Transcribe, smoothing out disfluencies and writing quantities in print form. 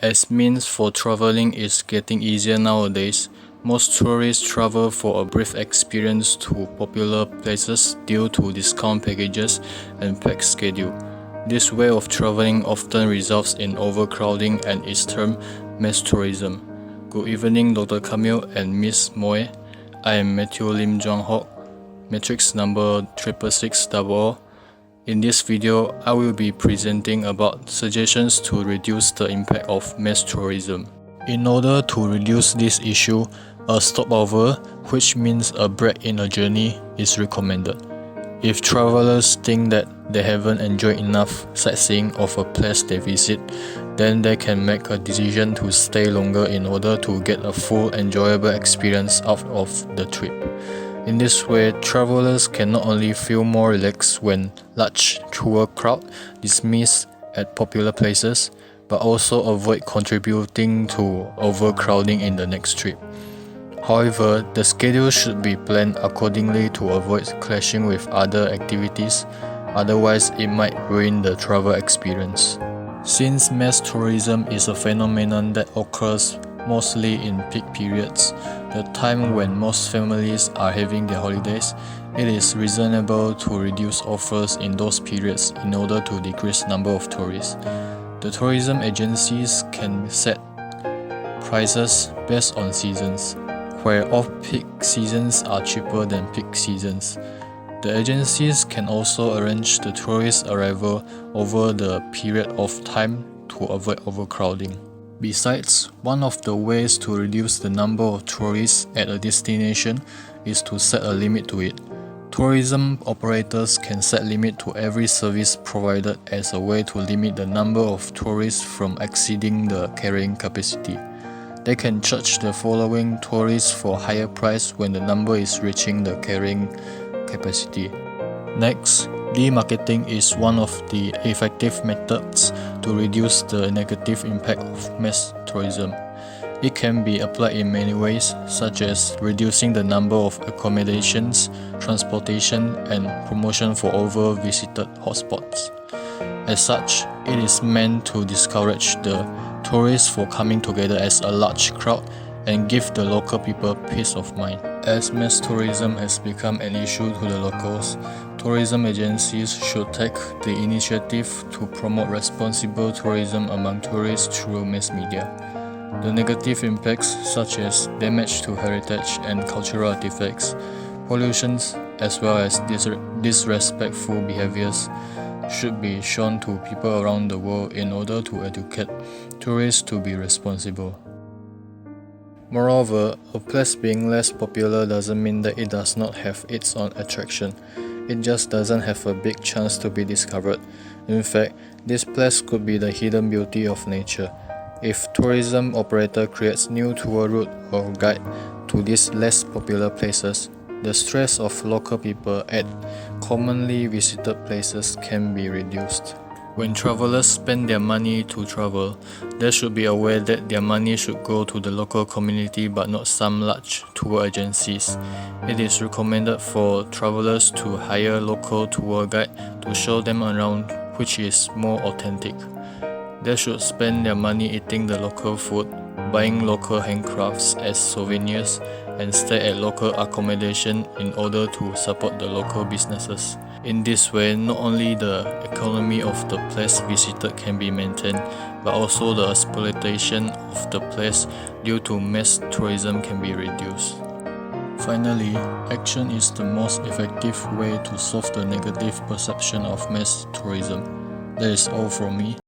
As means for traveling is getting easier nowadays, most tourists travel for a brief experience to popular places due to discount packages and packed schedule. This way of traveling often results in overcrowding and is termed mass tourism. Good evening, Dr. Camille and Ms. Moe. I am Matthew Lim Jong Hock, matrix number 66600. In this video, I will be presenting about suggestions to reduce the impact of mass tourism. In order to reduce this issue, a stopover, which means a break in a journey, is recommended. If travelers think that they haven't enjoyed enough sightseeing of a place they visit, then they can make a decision to stay longer in order to get a full enjoyable experience out of the trip. In this way, travelers can not only feel more relaxed when large tour crowd dismiss at popular places, but also avoid contributing to overcrowding in the next trip. However, the schedule should be planned accordingly to avoid clashing with other activities, otherwise it might ruin the travel experience. Since mass tourism is a phenomenon that occurs mostly in peak periods, the time when most families are having their holidays, it is reasonable to reduce offers in those periods in order to decrease number of tourists. The tourism agencies can set prices based on seasons, where off-peak seasons are cheaper than peak seasons. The agencies can also arrange the tourist arrival over the period of time to avoid overcrowding. Besides, one of the ways to reduce the number of tourists at a destination is to set a limit to it. Tourism operators can set limit to every service provided as a way to limit the number of tourists from exceeding the carrying capacity. They can charge the following tourists for higher price when the number is reaching the carrying capacity. Next, demarketing is one of the effective methods to reduce the negative impact of mass tourism. It can be applied in many ways, such as reducing the number of accommodations, transportation, and promotion for over-visited hotspots. As such, it is meant to discourage the tourists for coming together as a large crowd and give the local people peace of mind. As mass tourism has become an issue to the locals, tourism agencies should take the initiative to promote responsible tourism among tourists through mass media. The negative impacts such as damage to heritage and cultural artifacts, pollutions, as well as disrespectful behaviors should be shown to people around the world in order to educate tourists to be responsible. Moreover, a place being less popular doesn't mean that it does not have its own attraction. It just doesn't have a big chance to be discovered. In fact, this place could be the hidden beauty of nature. If tourism operator creates new tour route or guide to these less popular places, the stress of local people at commonly visited places can be reduced. When travelers spend their money to travel, they should be aware that their money should go to the local community but not some large tour agencies. It is recommended for travelers to hire a local tour guide to show them around, which is more authentic. They should spend their money eating the local food, buying local handcrafts as souvenirs, and stay at local accommodation in order to support the local businesses. In this way, not only the economy of the place visited can be maintained, but also the exploitation of the place due to mass tourism can be reduced. Finally, action is the most effective way to solve the negative perception of mass tourism. That is all from me.